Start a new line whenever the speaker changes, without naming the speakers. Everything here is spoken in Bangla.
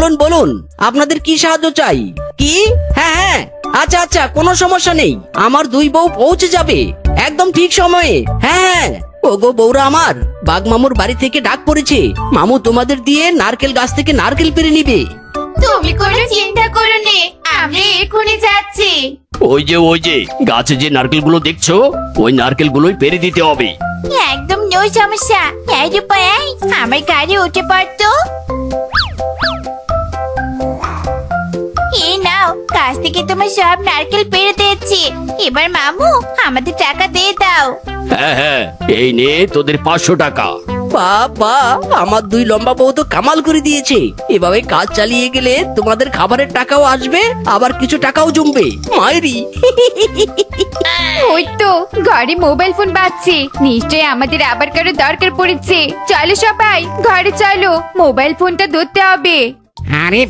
বলুন বলুন, আপনাদের কি সাহায্য চাই? কি? হ্যাঁ হ্যাঁ, আচ্ছা আচ্ছা, কোনো সমস্যা নেই। আমার দুই বউ পৌঁছে যাবে একদম ঠিক সময়ে। হ্যাঁ, ওগো বউরা আমার, বাঘ মামুর বাড়ি থেকে ডাক পড়েছে। মামু তোমাদের দিয়ে নারকেল গাছ থেকে নারকেল পেড়ে নিবে।
তুমি কোনো চিন্তা করো নে, আমি এখনই যাচ্ছি।
ওই যে গাছে যে নারকেলগুলো দেখছো, ওই নারকেলগুলোই পেরে দিতে হবে।
একদম নো সমস্যা। এই রূপা, এই আমার গাড়ি উঠে পড়তো। এই নাও, গাছ থেকে তোমার সব নারকেল পেড়ে দিয়েছি। এবার মামু আমাদের টাকা দিয়ে দাও।
হ্যাঁ হ্যাঁ, এই নে তোদের 500 টাকা।
বাবা, আমার দুই লম্বা বউ তো কামাল করে দিয়েছে। এভাবে কাজ চালিয়ে গেলে তোমাদের খাবারের টাকাও আসবে, আবার কিছু টাকাও জমবে। মায়েরি।
ওই তো ঘরে মোবাইল ফোন বাজছে, নিশ্চয়ই আমাদের আবার কারো দরকার পড়েছে। চলো সবাই ঘরে চলো, মোবাইল ফোনটা ধরতে হবে।
আরে